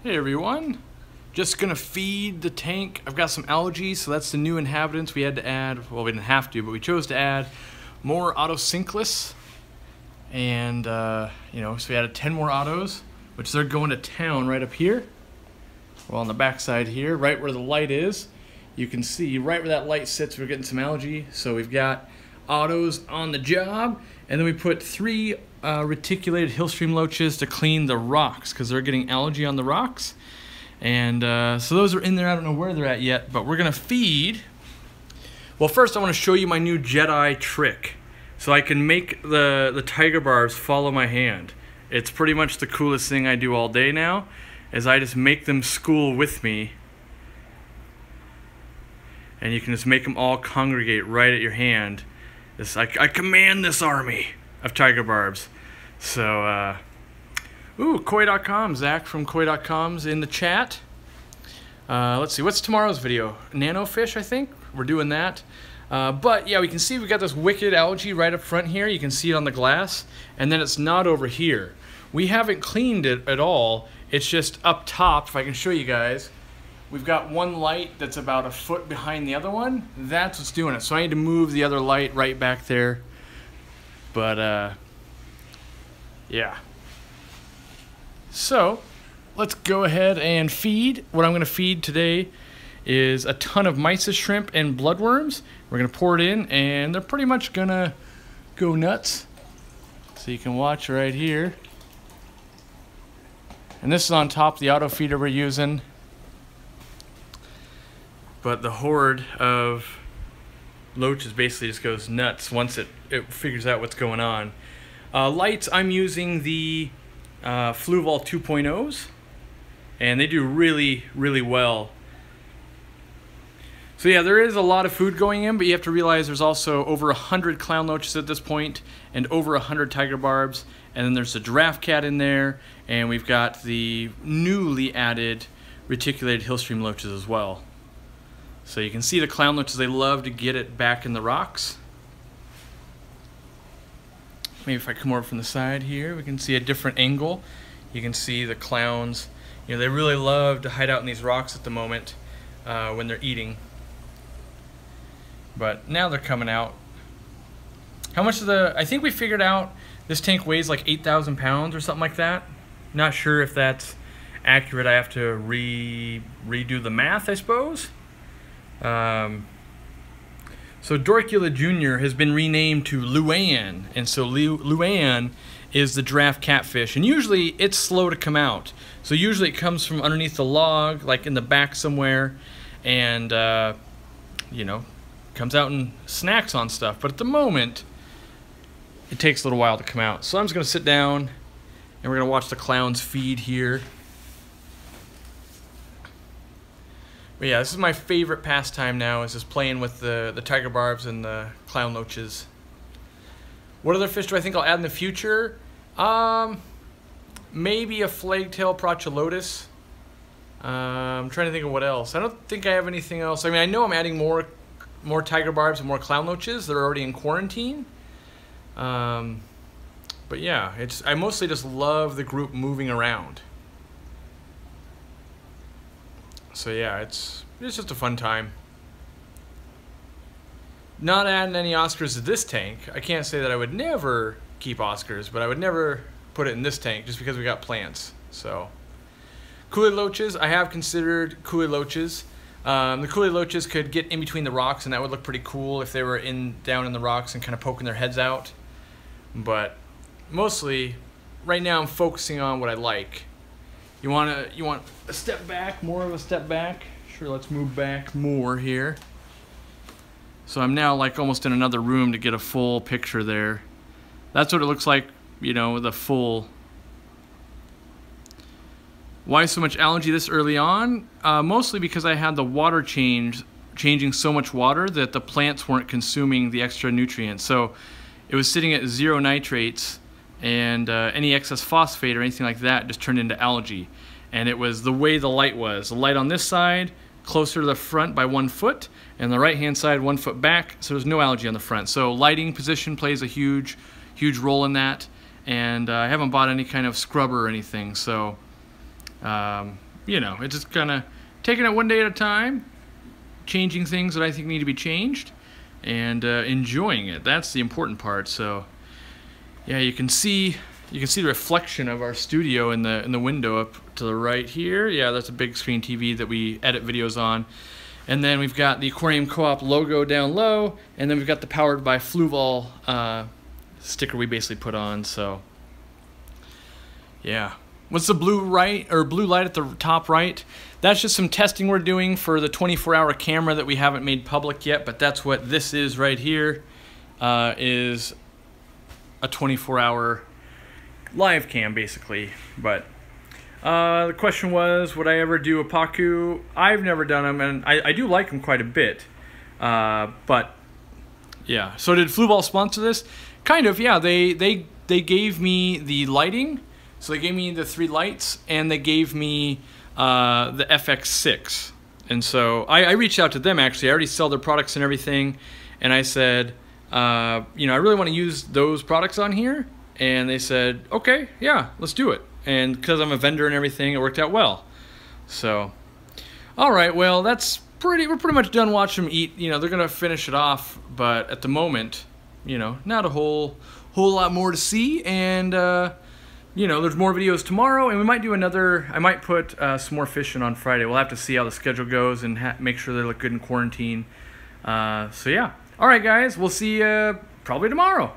Hey everyone, just gonna feed the tank. I've got some algae, so that's the new inhabitants we had to add. Well, we didn't have to, but we chose to add more otocinclus. And so we added 10 more autos, which they're going to town right up here. Well, on the back side here, right where the light is, you can see right where that light sits, we're getting some algae. So we've got autos on the job, and then we put 3 reticulated hillstream loaches to clean the rocks because they're getting algae on the rocks. And so those are in there. I don't know where they're at yet, but we're gonna feed. Well, first I want to show you my new Jedi trick, so I can make the tiger barbs follow my hand. It's pretty much the coolest thing I do all day now, is I just make them school with me, and you can just make them all congregate right at your hand. I command this army of tiger barbs. So, koi.com, Zach from koi.com's in the chat. Let's see, what's tomorrow's video? Nanofish, I think? We're doing that. But yeah, we can see we got this wicked algae right up front here. You can see it on the glass, and then it's not over here. We haven't cleaned it at all. It's just up top. If I can show you guys, we've got one light that's about a foot behind the other one. That's what's doing it. So I need to move the other light right back there. But yeah. So let's go ahead and feed. What I'm going to feed today is a ton of mysis shrimp and bloodworms. We're going to pour it in, and they're pretty much going to go nuts. So you can watch right here. And this is on top of the auto feeder we're using. But the horde of loaches basically just goes nuts once it figures out what's going on. Lights, I'm using the Fluval 2.0s, and they do really, really well. So yeah, there is a lot of food going in, but you have to realize there's also over 100 clown loaches at this point, and over 100 tiger barbs, and then there's a giraffe cat in there, and we've got the newly added reticulated hillstream loaches as well. So you can see the clown loaches, they love to get it back in the rocks. Maybe if I come over from the side here, we can see a different angle. You can see the clowns. You know, they really love to hide out in these rocks at the moment when they're eating. But now they're coming out. How much of I think we figured out this tank weighs like 8,000 pounds or something like that. Not sure if that's accurate. I have to redo the math, I suppose. So Dorcula Jr. has been renamed to Luan, and so Luan is the giraffe catfish, and usually it's slow to come out. So usually it comes from underneath the log, like in the back somewhere, and you know, comes out and snacks on stuff. But at the moment, it takes a little while to come out. So I'm just gonna sit down, and we're gonna watch the clowns feed here. But yeah, this is my favorite pastime now, is just playing with the tiger barbs and the clown loaches. What other fish do I think I'll add in the future? Maybe a flagtail Procholotus. I'm trying to think of what else. I don't think I have anything else. I mean, I know I'm adding more tiger barbs and more clown loaches that are already in quarantine. But yeah, I mostly just love the group moving around. So yeah, it's just a fun time. Not adding any Oscars to this tank. I can't say that I would never keep Oscars, but I would never put it in this tank just because we got plants. So, Kool-Aid loaches, I have considered Kool-Aid loaches. The Kool-Aid loaches could get in between the rocks, and that would look pretty cool if they were down in the rocks and kind of poking their heads out. But mostly, right now I'm focusing on what I like. You want a step back, more of a step back? Sure, let's move back more here. So I'm now like almost in another room to get a full picture there. That's what it looks like, you know, the full. Why so much algae this early on? Mostly because I had the water changing so much water that the plants weren't consuming the extra nutrients. So it was sitting at 0 nitrates, and any excess phosphate or anything like that just turned into algae. And it was the way the light was. The light on this side, closer to the front by 1 foot, and the right hand side 1 foot back, so there's no algae on the front. So lighting position plays a huge role in that. And I haven't bought any kind of scrubber or anything, so you know, it's just kind of taking it one day at a time, changing things that I think need to be changed, and enjoying it. That's the important part. So yeah, you can see the reflection of our studio in the window up to the right here. Yeah, that's a big screen TV that we edit videos on. And then we've got the Aquarium Co-op logo down low, and then we've got the Powered by Fluval sticker we basically put on. So yeah, what's the blue light at the top right? That's just some testing we're doing for the 24-hour camera that we haven't made public yet, but that's what this is right here. Is a 24-hour live cam basically. But the question was, would I ever do a Pacu? I've never done them, and I do like them quite a bit. But yeah, so did Fluval sponsor this? Kind of, yeah. They gave me the lighting, so they gave me the 3 lights, and they gave me the FX6. And so I reached out to them actually. I already sell their products and everything, and I said, you know, I really want to use those products on here. And they said, okay, yeah, let's do it. And because I'm a vendor and everything, it worked out well. So, all right, well, we're pretty much done watching them eat. You know, they're gonna finish it off, but at the moment, you know, not a whole lot more to see. And you know, there's more videos tomorrow, and we might do another. I might put some more fishing on Friday. We'll have to see how the schedule goes and make sure they look good in quarantine. So yeah, all right, guys, we'll see you probably tomorrow.